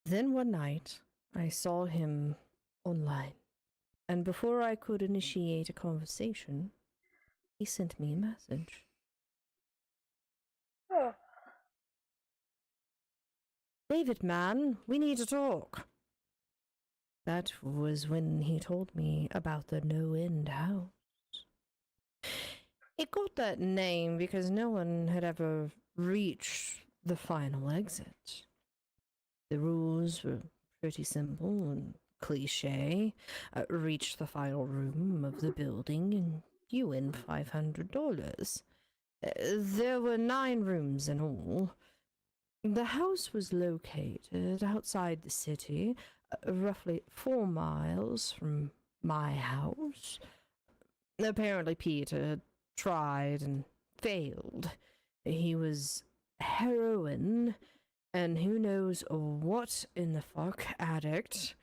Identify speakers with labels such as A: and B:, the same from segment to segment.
A: Then one night, I saw him online, and before I could initiate a conversation, he sent me a message.
B: Oh.
A: David, man, we need to talk. That was when he told me about the no-end house. It got that name because no one had ever reached the final exit. The rules were pretty simple and cliche. Reach the final room of the building and you win $500. There were 9 rooms in all. The house was located outside the city, roughly 4 miles from my house. Apparently Peter had tried and failed. He was heroin and who knows what in the fuck addict.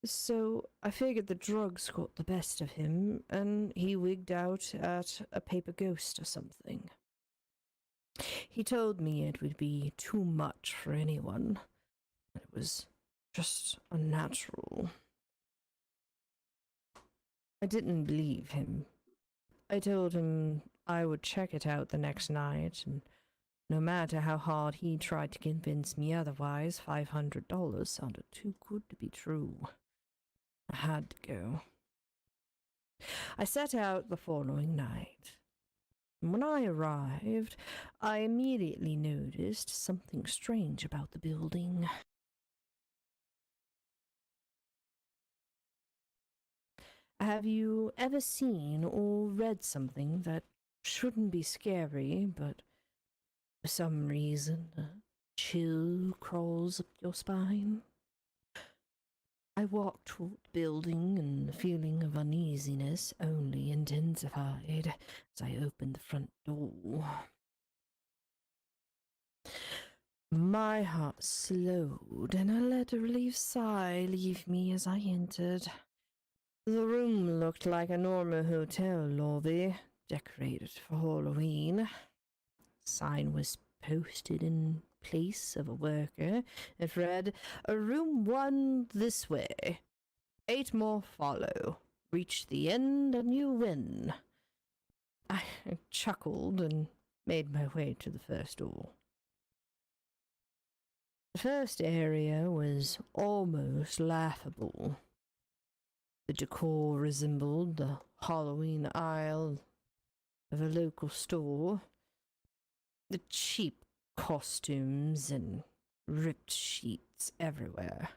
A: So I figured the drugs got the best of him and he wigged out at a paper ghost or something. He told me it would be too much for anyone. It was just unnatural. I didn't believe him. I told him I would check it out the next night, and no matter how hard he tried to convince me otherwise, $500 sounded too good to be true. I had to go. I set out the following night. When I arrived, I immediately noticed something strange about the building. Have you ever seen or read something that shouldn't be scary, but for some reason a chill crawls up your spine? I walked toward the building and the feeling of uneasiness only intensified as I opened the front door. My heart slowed and I let a relieved sigh leave me as I entered. The room looked like a normal hotel lobby, decorated for Halloween. The sign was posted in place of a worker. It read, "Room 1 this way. 8 more follow. Reach the end and you win." I chuckled and made my way to the first door. The first area was almost laughable. The decor resembled the Halloween aisle of a local store. The cheap costumes and ripped sheets everywhere.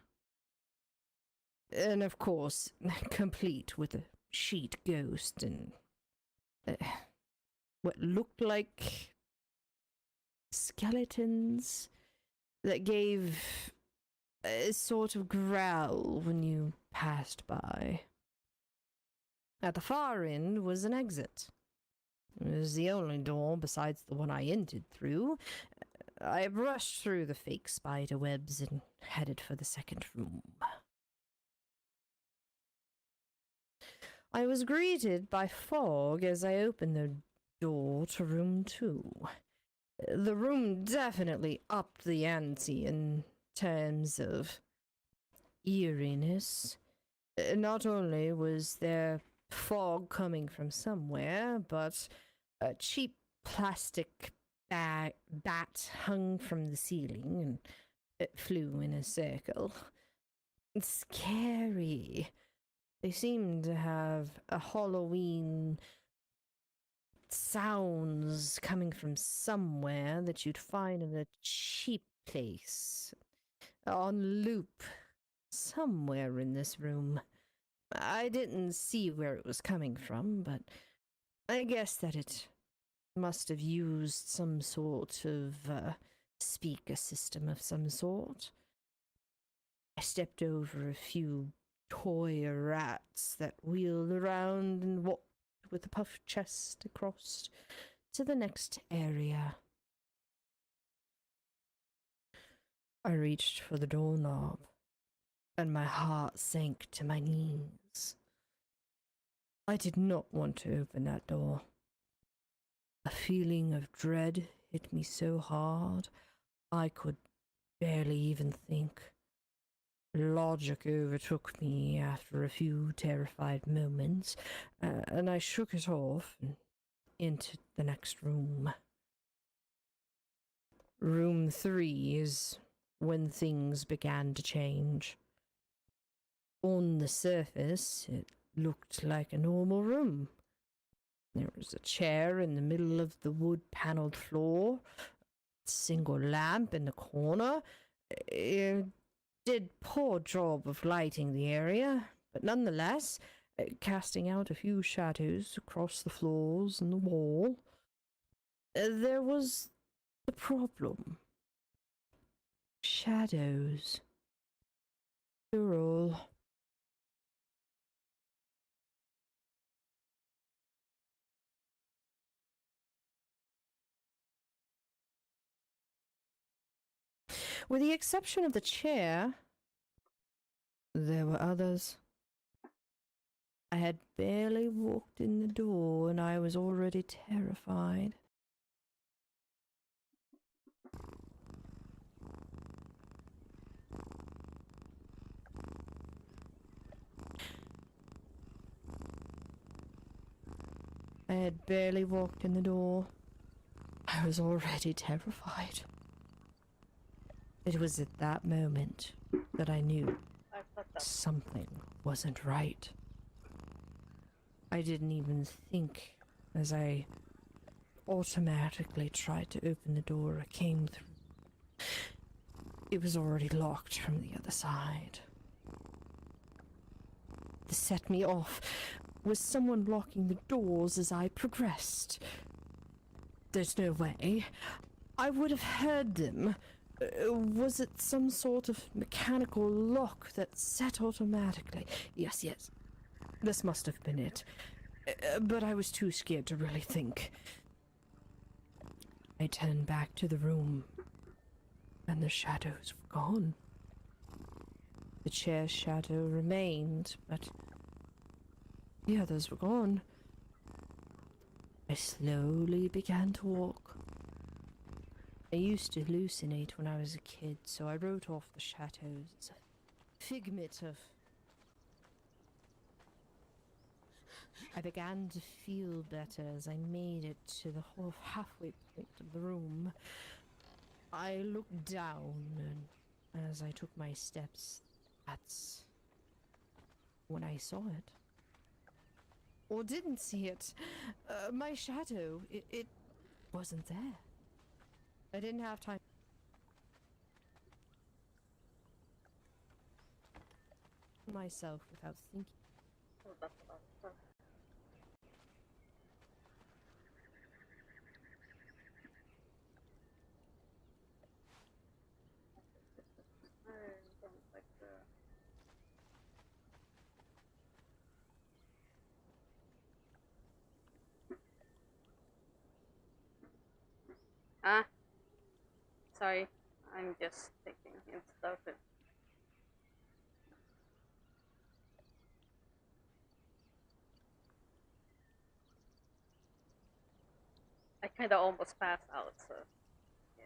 A: And of course, complete with a sheet ghost and what looked like skeletons that gave a sort of growl when you passed by. At the far end was an exit. It was the only door besides the one I entered through. I brushed through the fake spider webs and headed for the second room. I was greeted by fog as I opened the door to room 2. The room definitely upped the ante in terms of eeriness. Not only was there fog coming from somewhere, but a cheap plastic bat hung from the ceiling and it flew in a circle. Scary. They seemed to have a Halloween sounds coming from somewhere that you'd find in a cheap place on loop somewhere in this room. I didn't see where it was coming from, but I guess that it must have used some sort of speaker system of some sort. I stepped over a few toy rats that wheeled around and walked with a puffed chest across to the next area. I reached for the doorknob, and my heart sank to my knees. I did not want to open that door. A feeling of dread hit me so hard I could barely even think. Logic overtook me after a few terrified moments, and I shook it off and entered the next room. Room 3 is when things began to change. On the surface, it looked like a normal room. There was a chair in the middle of the wood-paneled floor, a single lamp in the corner. It did poor job of lighting the area, but nonetheless, casting out a few shadows across the floors and the wall. There was the problem. Shadows. Plural. With the exception of the chair, there were others. I had barely walked in the door and I was already terrified. I had barely walked in the door. I was already terrified. It was at that moment that I knew something wasn't right. I didn't even think as I automatically tried to open the door I came through. It was already locked from the other side. This set me off. Was someone locking the doors as I progressed? There's no way. I would have heard them. Was it some sort of mechanical lock that set automatically? Yes. This must have been it. But I was too scared to really think. I turned back to the room, and the shadows were gone. The chair's shadow remained, but the others were gone. I slowly began to walk. I used to hallucinate when I was a kid, so I wrote off the shadows as a figment of... I began to feel better as I made it to the whole halfway point of the room. I looked down, and as I took my steps, that's when I saw it. Or didn't see it. My shadow, it wasn't there. I didn't have time myself without thinking.
B: Ah, sorry. I'm just thinking and stuff. I kind of almost passed out, so yeah.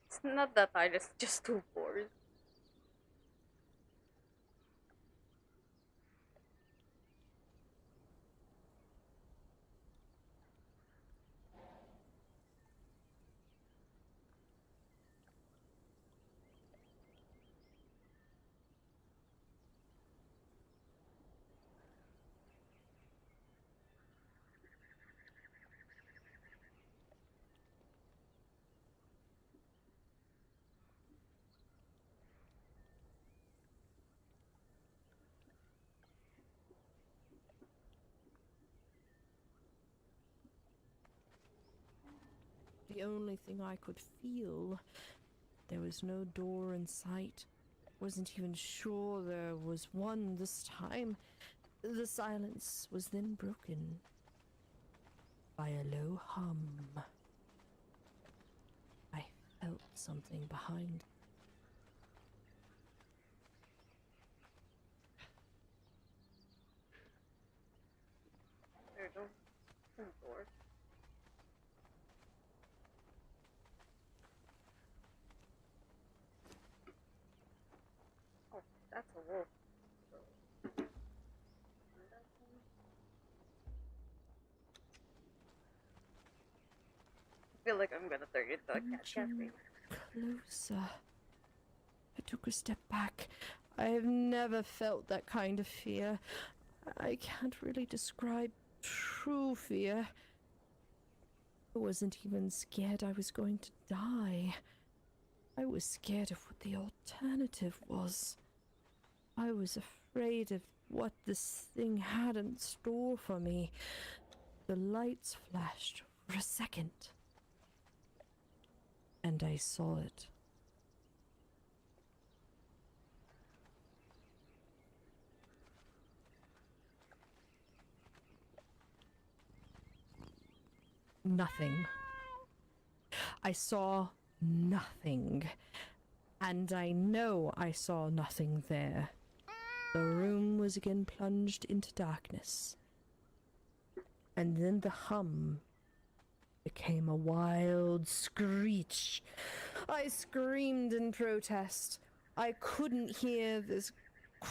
B: It's not that tired, it's just too bored.
A: The only thing I could feel, there was no door in sight. Wasn't even sure there was one this time. The silence was then broken by a low hum. I felt something behind.
B: There you go. Some doors. feel like I'm gonna turn into a cat
A: Inching
B: cafe.
A: closer. I took a step back. I have never felt that kind of fear. I can't really describe true fear. I wasn't even scared I was going to die. I was scared of what the alternative was. I was afraid of what this thing had in store for me. The lights flashed for a second, and I saw it. Nothing. I saw nothing. And I know I saw nothing there. The room was again plunged into darkness. And then the hum became a wild screech. I screamed in protest. I couldn't hear this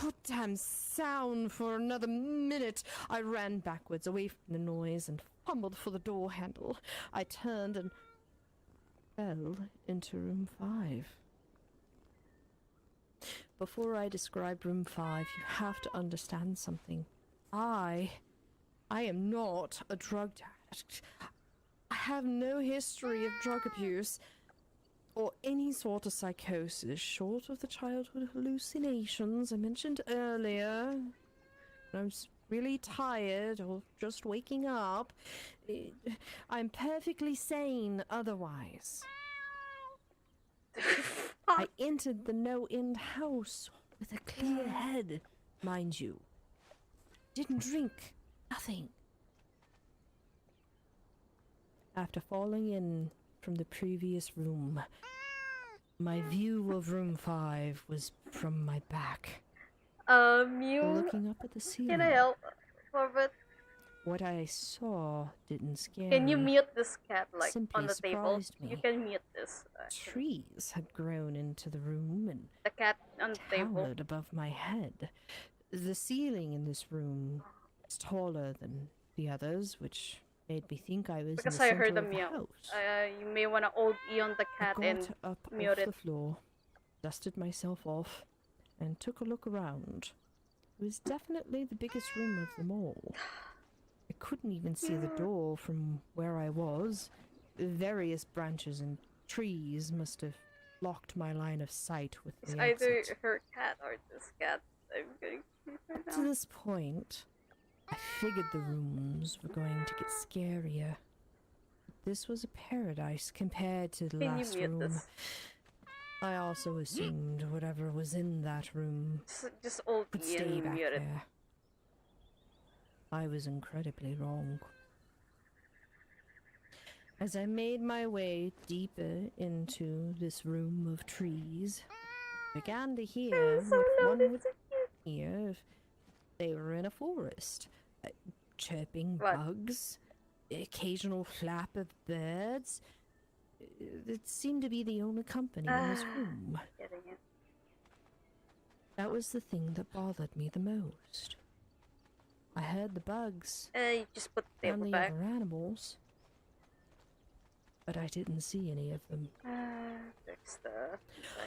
A: goddamn sound for another minute. I ran backwards away from the noise and fumbled for the door handle. I turned and fell into room 5. Before I describe room 5, you have to understand something. I am not a drug addict. I have no history of drug abuse or any sort of psychosis short of the childhood hallucinations I mentioned earlier. When I was really tired or just waking up. I'm perfectly sane otherwise. I entered the no-end house with a clear head, mind you. Didn't drink. Nothing. After falling in from the previous room, my view of room 5 was from my back. Looking up at the ceiling.
B: Can I help for a bit?
A: What I saw didn't scare
B: Can you
A: me.
B: mute this cat, like,
A: Simply
B: on the table?
A: surprised me.
B: You can mute this.
A: Trees had grown into the room and
B: The cat on the table.
A: towered above my head. The ceiling in this room was taller than the others, which made me think I was
B: Because
A: in the
B: I
A: center
B: heard a
A: of the
B: meow.
A: house.
B: You may wanna OD on the
A: I
B: cat
A: got
B: and
A: up
B: mute
A: off
B: it.
A: the floor, dusted myself off, and took a look around. It was definitely the biggest room of them all. I couldn't even see the door from where I was. Various branches and trees must have blocked my line of sight with
B: It's
A: the
B: either
A: exit.
B: her cat or this cat. I'm getting creeped right
A: Up to
B: now.
A: this point, I figured the rooms were going to get scarier. This was a paradise compared to the
B: Can you
A: last
B: mute
A: room.
B: this?
A: I also assumed whatever was in that room
B: Just OD
A: would stay
B: and
A: back
B: mute it.
A: there. I was incredibly wrong. As I made my way deeper into this room of trees, I began to hear
B: So
A: what
B: loud,
A: one would
B: it's so cute.
A: hear if they were in a forest. Chirping
B: What?
A: bugs, occasional flap of birds. It seemed to be the only company in this room.
B: Getting it.
A: That was the thing that bothered me the most. I heard the bugs
B: You just put the
A: and
B: table
A: the
B: back.
A: other animals, but I didn't see any of them.
B: Fix the...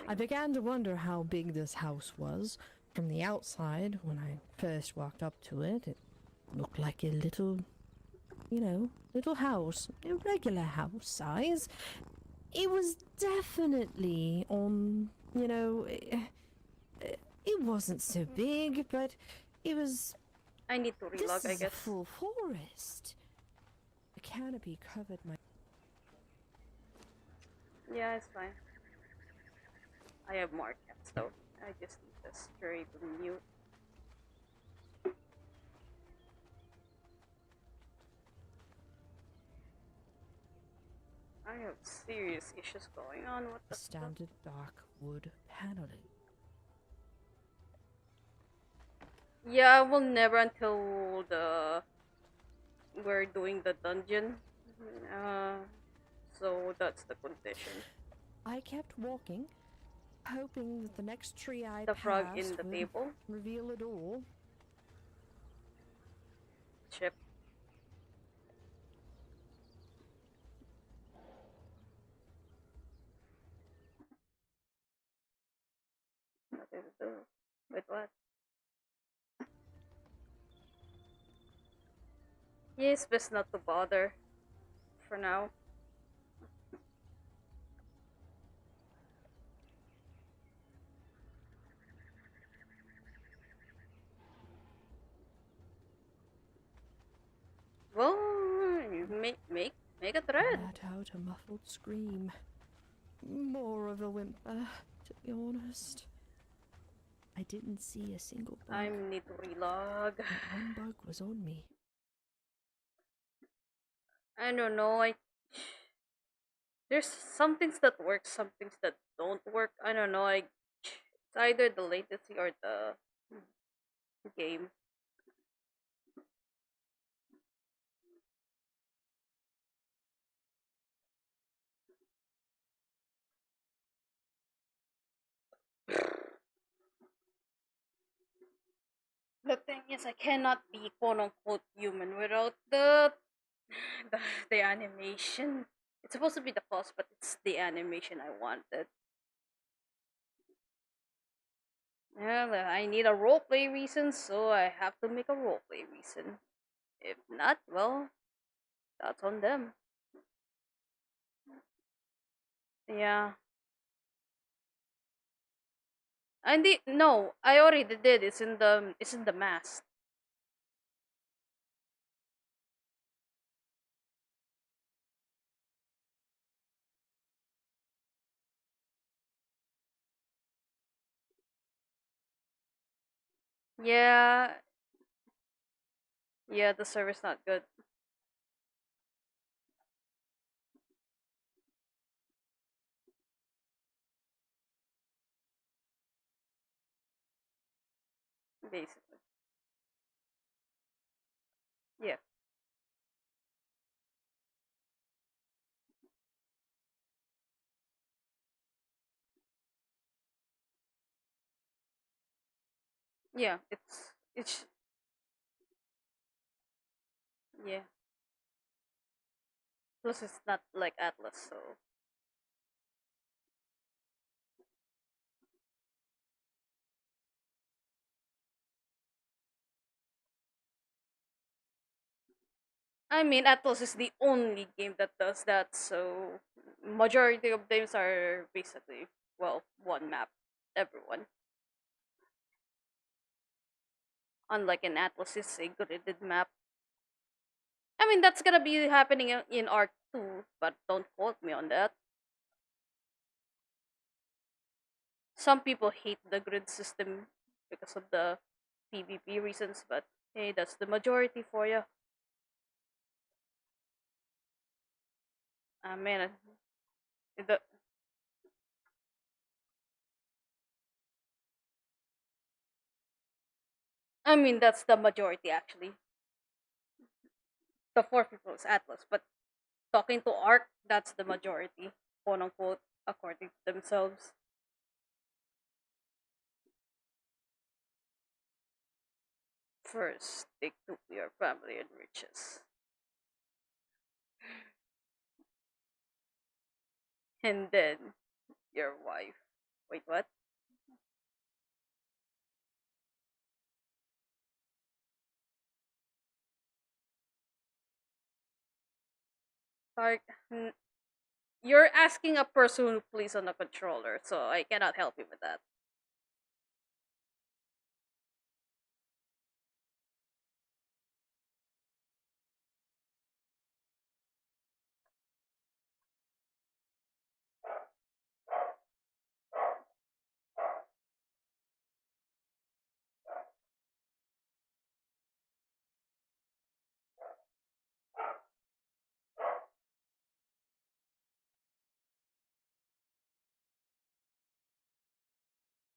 A: I began to wonder how big this house was. From the outside, when I first walked up to it, it looked like a little, little house. A regular house size. It was definitely on, it wasn't so big, but it was...
B: I need to
A: This
B: relog, I
A: is a
B: guess.
A: full forest. The canopy covered my...
B: Yeah, it's fine. I have more cats though. I just need the stray to mute. I have serious issues going on. What the fuck?
A: standard dark wood paneling.
B: Yeah, I will never until we're doing the dungeon. So that's the condition.
A: I kept walking, hoping that the next tree I
B: The frog
A: passed
B: in the
A: would
B: table.
A: reveal a door.
B: Chip. do. Wait, what? Yeah, it's best not to bother for now. Well, you make a thread.
A: Let out a muffled scream. More of a whimper, to be honest. I didn't see a single bug.
B: I need to relog.
A: Not one bug was on me.
B: I don't know. There's some things that work, some things that don't work. I don't know. It's either the latency or the game. The thing is, I cannot be quote unquote human without the, the animation. It's supposed to be the pause, but it's the animation I wanted. Yeah, I need a roleplay reason, so I have to make a roleplay reason. If not, well, that's on them. Yeah. And no, I already did. It's in the mask. Yeah, yeah, the server's not good. Basically. Yeah. Yeah, it's yeah. Plus it's not like Atlas, so I mean Atlas is the only game that does that, so majority of games are basically well, one map. Everyone. Unlike in Atlas is a gridded map. I mean that's gonna be happening in Arc 2, but don't quote me on that. Some people hate the grid system because of the PvP reasons, but hey, that's the majority for you. I mean, the I mean that's the majority actually. The four people is Atlas, but talking to Arc, that's the majority, quote unquote, according to themselves. First, stick to your family and riches, and then your wife. Wait, what? Arc, you're asking a person who plays on a controller, so I cannot help you with that.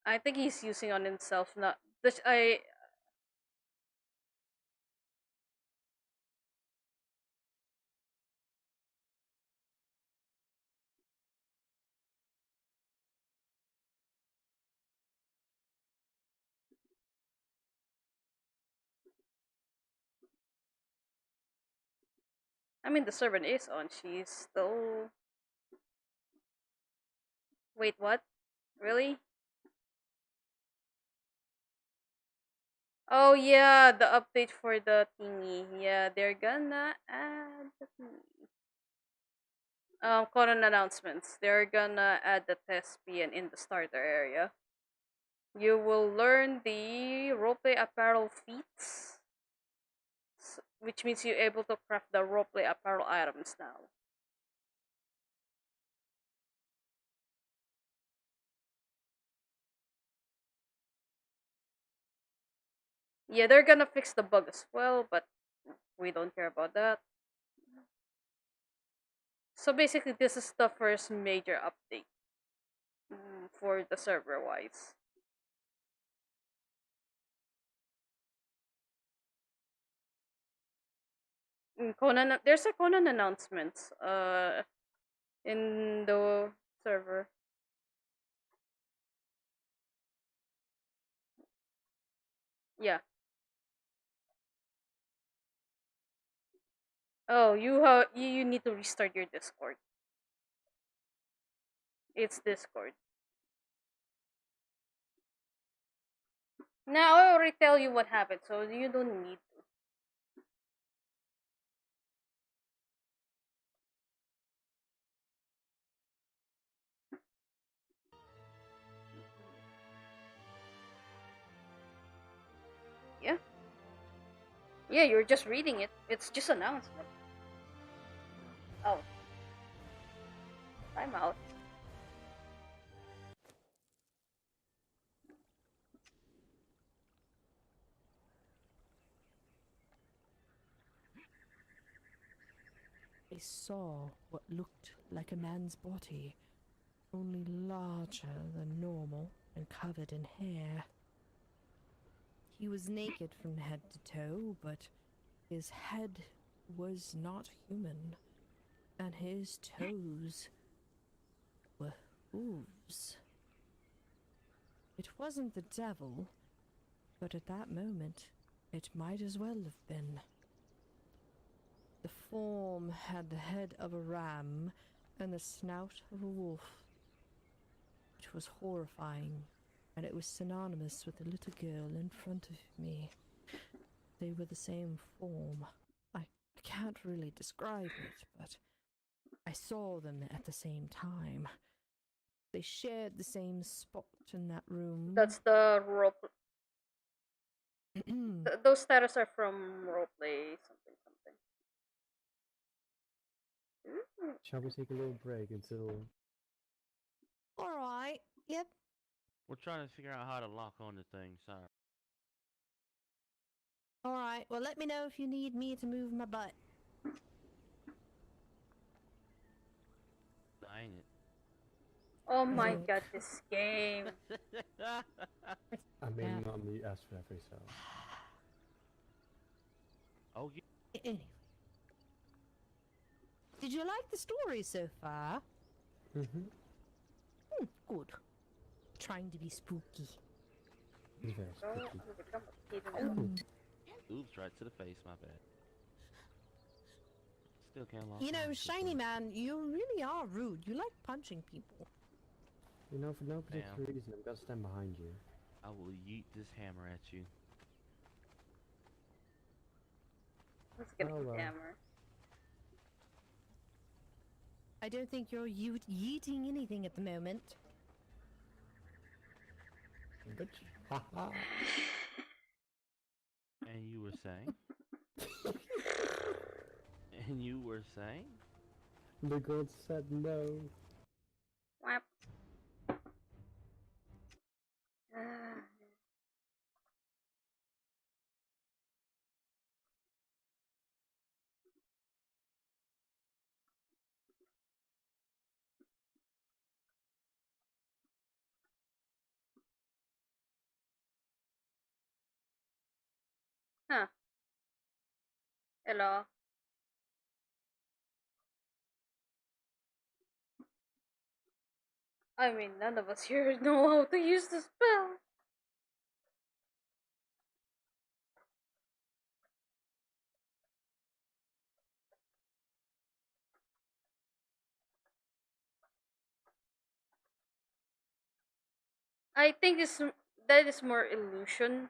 B: I think he's using on himself, not. I mean, the servant is on. She's still. Wait, what? Really? Oh yeah, the update for the thingy. Yeah, they're gonna add the thingy. Conan announcements. They're gonna add the thespian in the starter area. You will learn the roleplay apparel feats, which means you're able to craft the roleplay apparel items now. Yeah, they're gonna fix the bug as well, but we don't care about that. So basically, this is the first major update for the server wise. Conan, there's a Conan announcements in the server. Yeah. Oh, you need to restart your Discord. It's Discord. Now I already tell you what happened, so you don't need to. Yeah. Yeah, you're just reading it. It's just announcement. Oh, I'm out.
A: I saw what looked like a man's body, only larger than normal and covered in hair. He was naked from head to toe, but his head was not human, and his toes were hooves. It wasn't the devil, but at that moment, it might as well have been. The form had the head of a ram and the snout of a wolf. It was horrifying, and it was synonymous with the little girl in front of me. They were the same form. I can't really describe it, but I saw them at the same time. They shared the same spot in that room.
B: That's the role. Those status are from roleplay something something.
C: Shall we take a little break until...
A: All right. Yep.
D: We're trying to figure out how to lock on the thing, sorry.
A: All right. Well, let me know if you need me to move my butt.
D: Ain't it?
B: Oh my
A: Look.
B: god, this game.
C: I mean,
A: Yeah.
C: not me as for every so.
D: Oh, yeah.
A: Anyway. Did you like the story so far?
C: Mm-hmm.
A: Good. Trying to be spooky.
C: It's very
B: Oh,
C: spooky.
B: I'm become a kid now.
D: Oops, right to the face, my bad. Still can't lock
A: You know,
D: on,
A: Shiny
D: so-
A: Man, you really are rude. You like punching people.
C: You know, for no particular
D: Damn.
C: reason, I'm gonna stand behind you.
D: I will yeet this hammer at you.
B: Let's get
C: Oh,
B: a
C: well.
B: hammer.
A: I don't think you're yeeting anything at the moment.
C: Bitch. Haha.
D: And you were saying? And you were saying?
C: The god said no.
B: Whap. Huh. Hello. I mean, none of us here know how to use the spell. I think that is more illusion.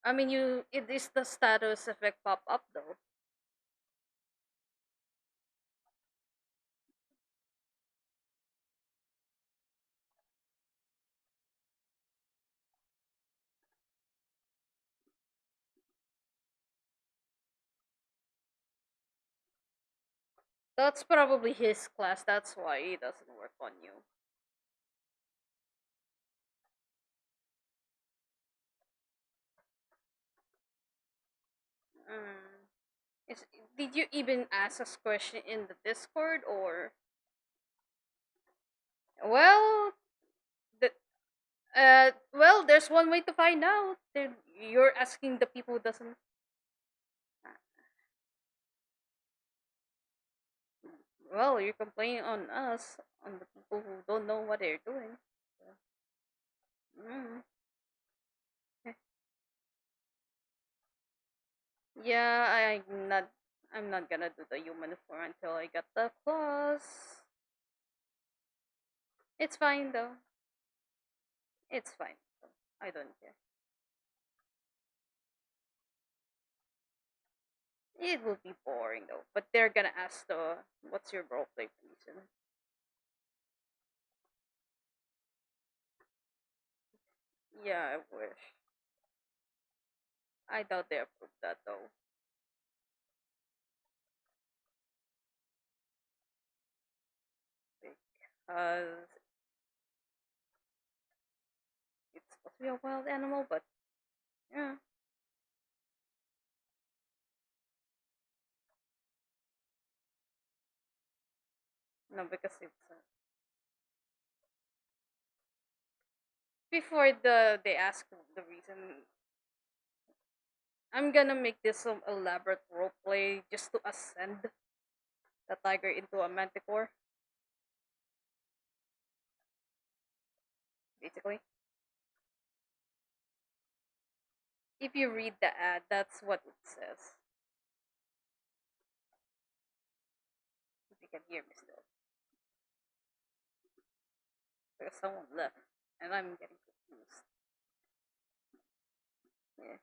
B: I mean, it is the status effect pop up though. That's probably his class. That's why it doesn't work on you. Mm. Is, did you even ask us question in the Discord or? Well, the well, there's one way to find out. You're asking the people who doesn't. Well, you're complaining on us, on the people who don't know what they're doing. Mm. Yeah, I'm not gonna do the human form until I get the claws. It's fine though. It's fine. I don't care. It will be boring though. But they're gonna ask the what's your roleplay reason? Yeah, I wish. I doubt they approve that though. Because it's supposed to be a wild animal, but yeah. No, because it's before they ask the reason. I'm gonna make this some elaborate roleplay just to ascend the tiger into a manticore, basically. If you read the ad, that's what it says. If you can hear me still. Because someone left, and I'm getting confused. Yeah,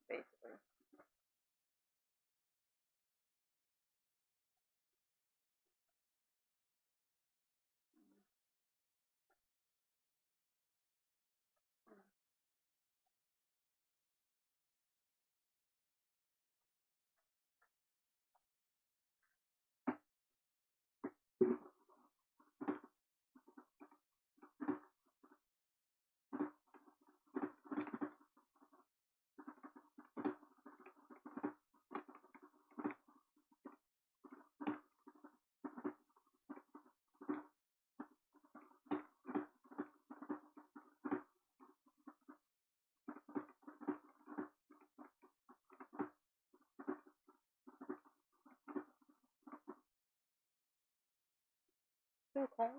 B: basically. Okay.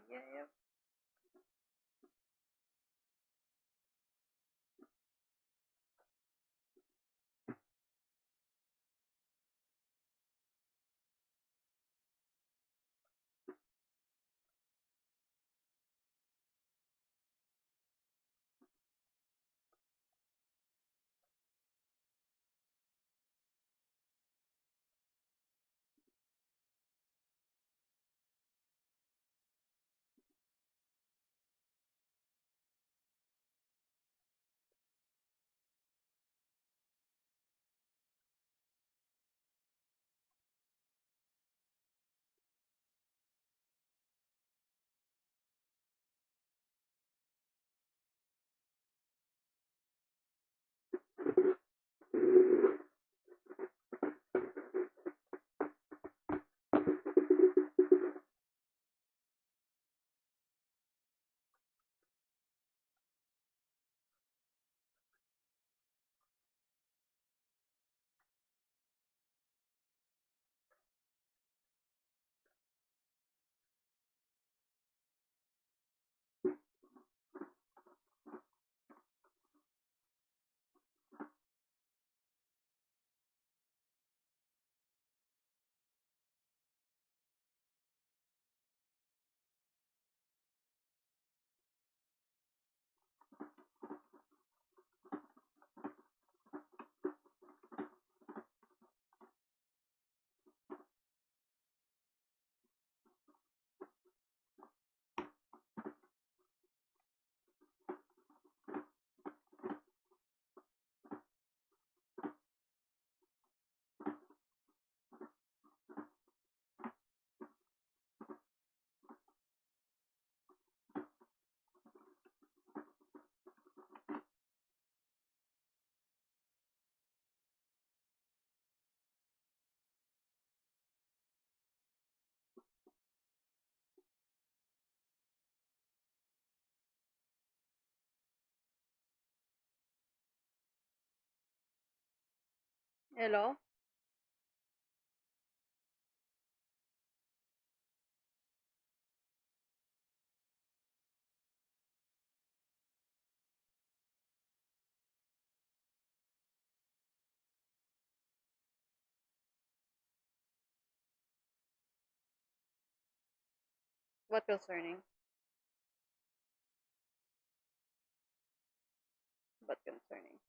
B: Yeah. Hello? What concerning? What concerning?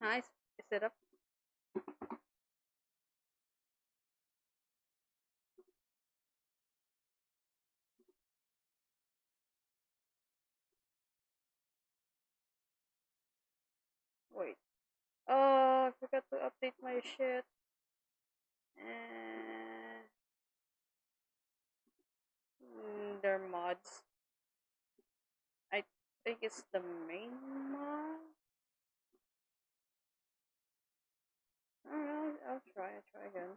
B: Nice. Is it up? Wait. Oh, I forgot to update my shit. And their mods. I think it's the main mod. Alright, I'll try. I'll try again.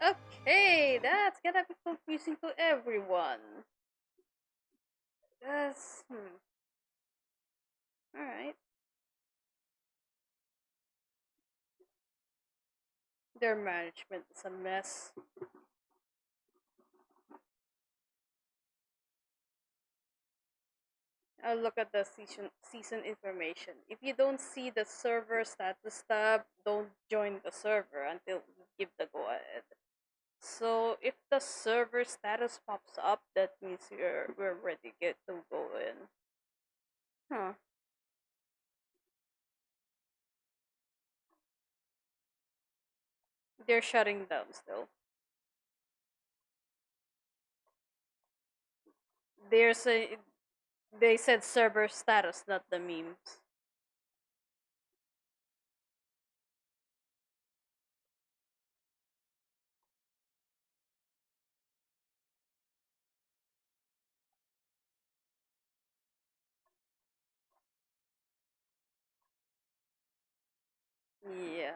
B: Okay, that's gonna be confusing to everyone. That's Alright. Their management is a mess. I'll look at the season information. If you don't see the server status tab, don't join the server until we give the go ahead. So if the server status pops up, that means we're ready get to go in. Huh. They're shutting down still. There's a They said server status, not the memes. Yeah.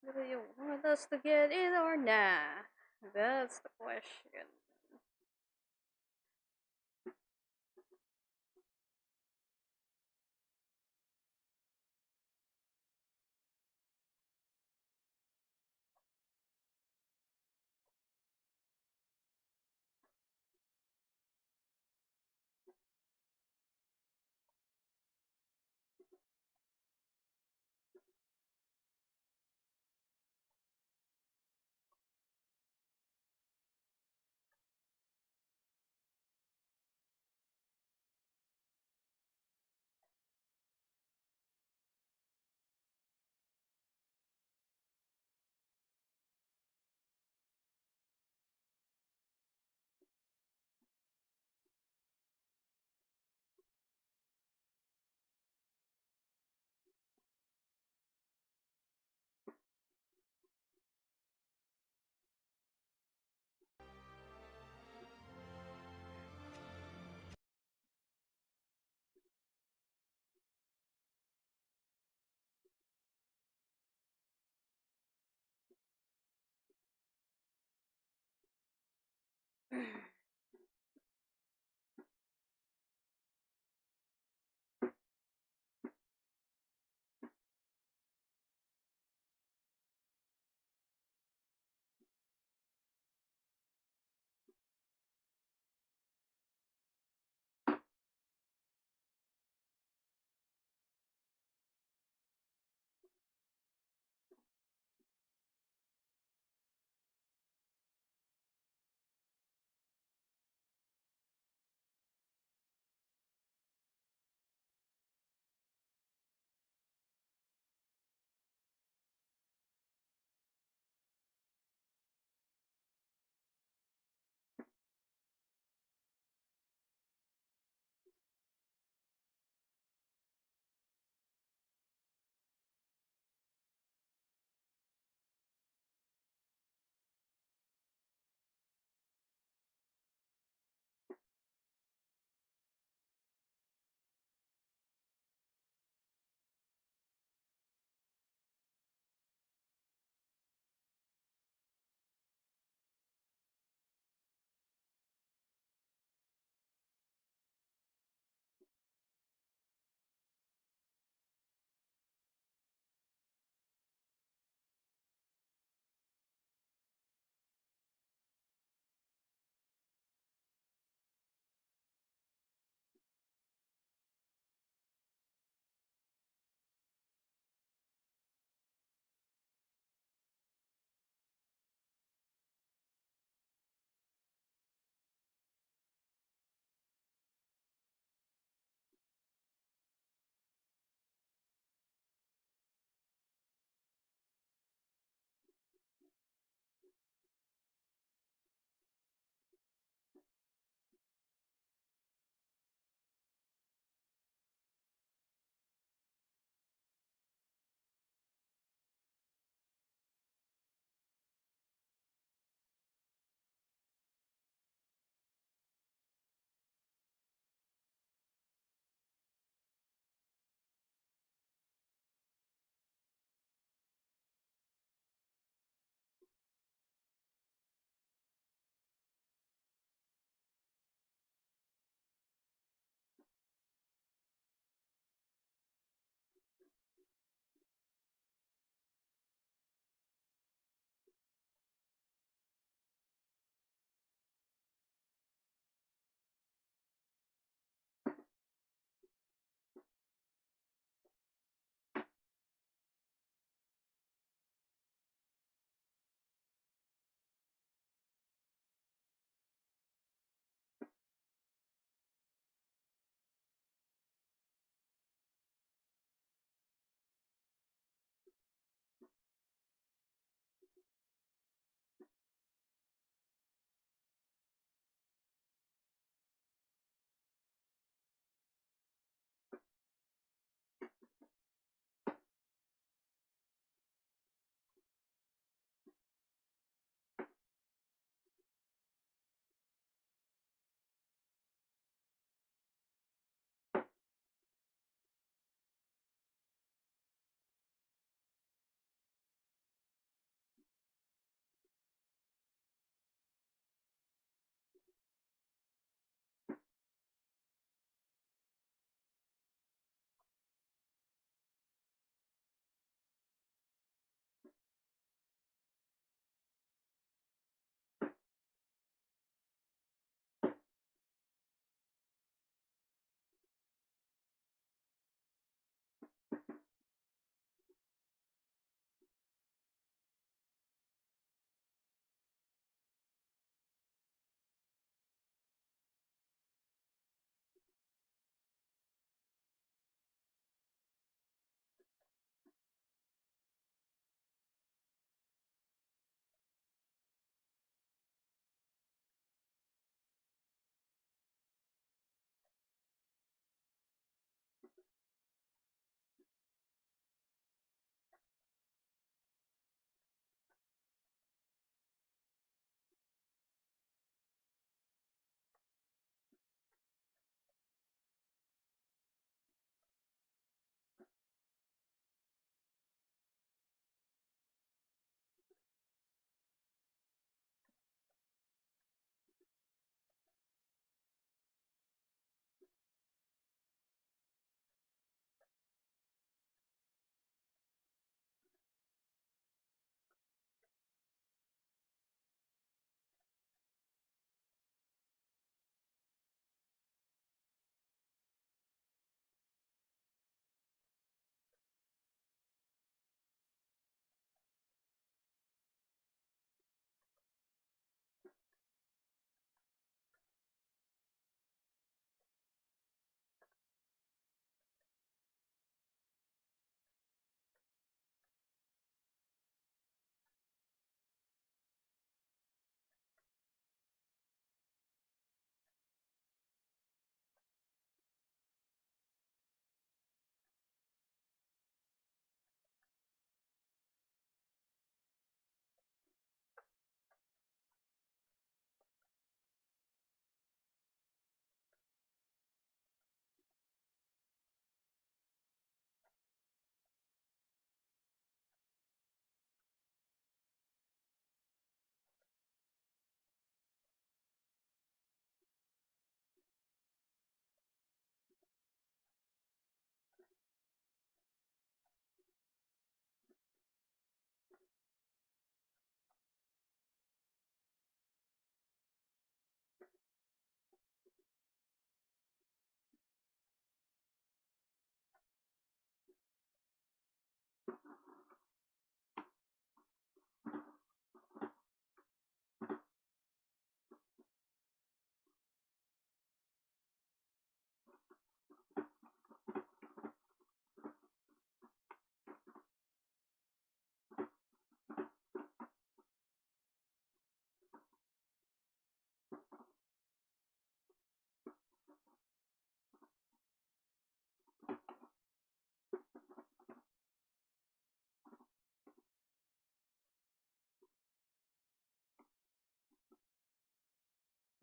B: Do you want us to get in or nah? That's the question.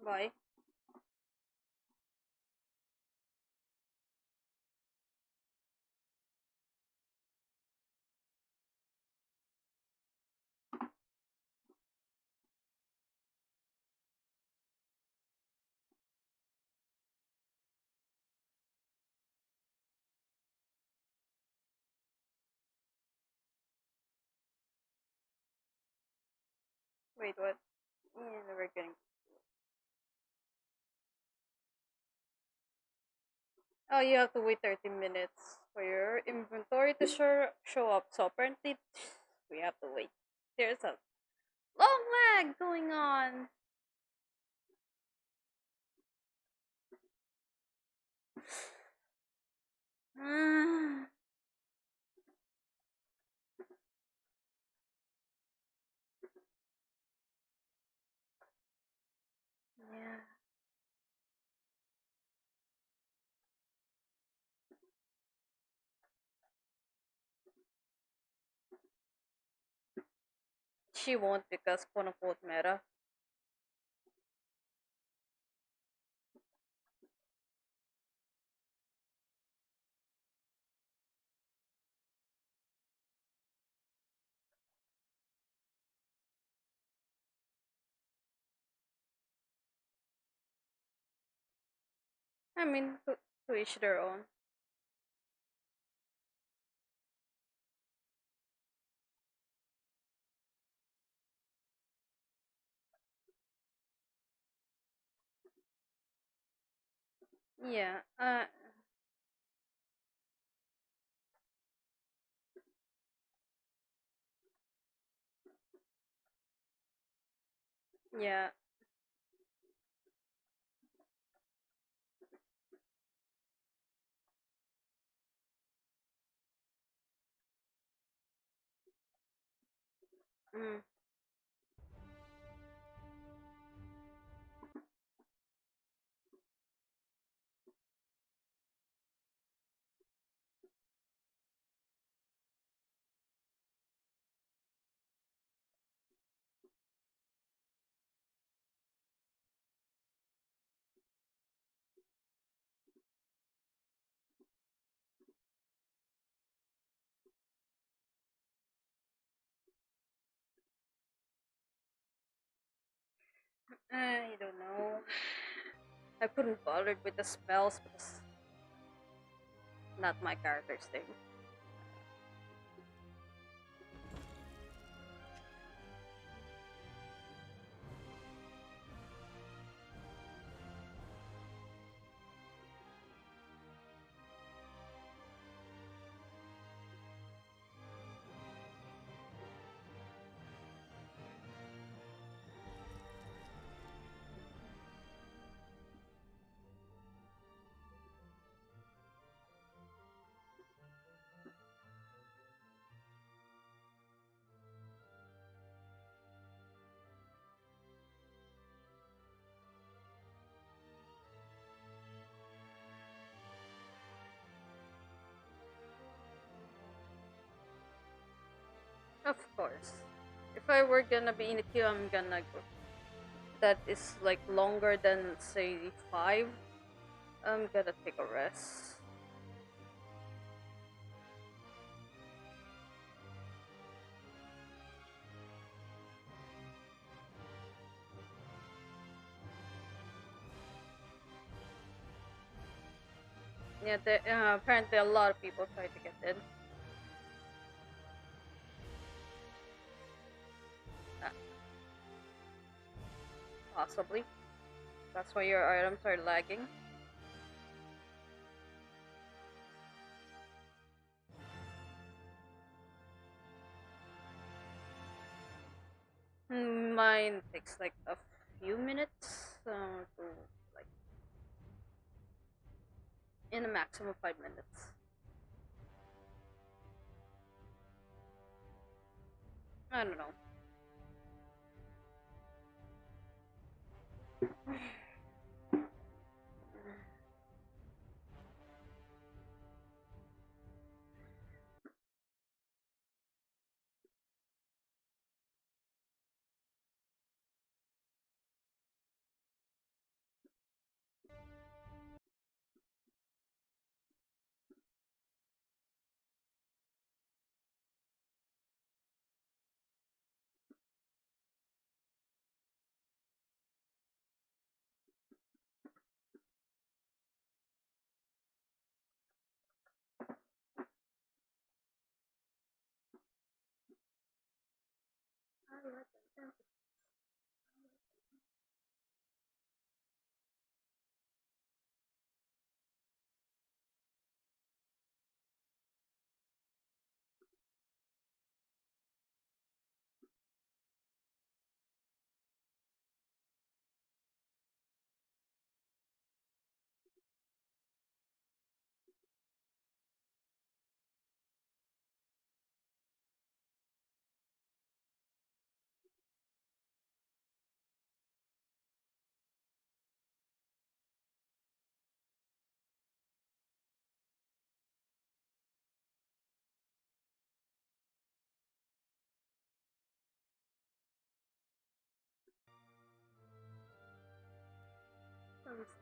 B: Bye. Wait, what? Yeah, we're getting. Oh, you have to wait 30 minutes for your inventory to show up. So apparently, we have to wait. There's a long lag going on. Ah, yeah. She won't because quote unquote meta. I mean, to each their own. Yeah. Yeah. Mm. I don't know. I couldn't bother with the spells because not my character's thing. Of course. If I were gonna be in the queue, I'm gonna go. That is like longer than say 5. I'm gonna take a rest. Yeah, apparently a lot of people try to get in. Uh, Possibly. That's why your items are lagging. Mine takes like a few minutes to like in a maximum of 5 minutes. I don't know. I'm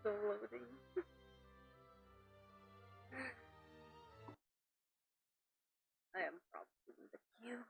B: still loading. I am probably in the queue.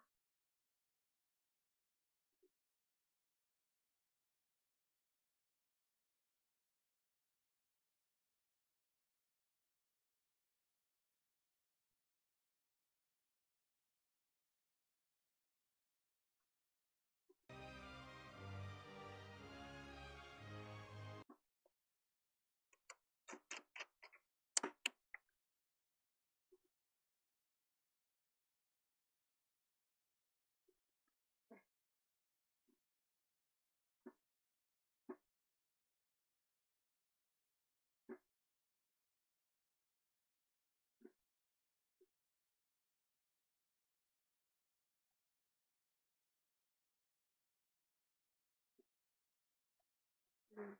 B: Mm.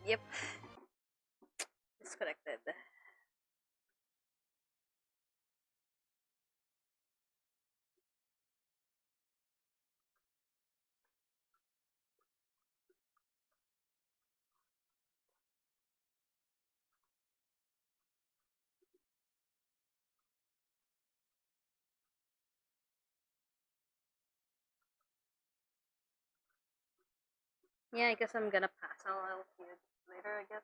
B: Yep. Disconnected. Yeah, I guess I'm gonna pass. I'll see you later, I guess.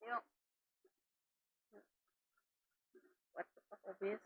B: Yep. What the fuck, obvious?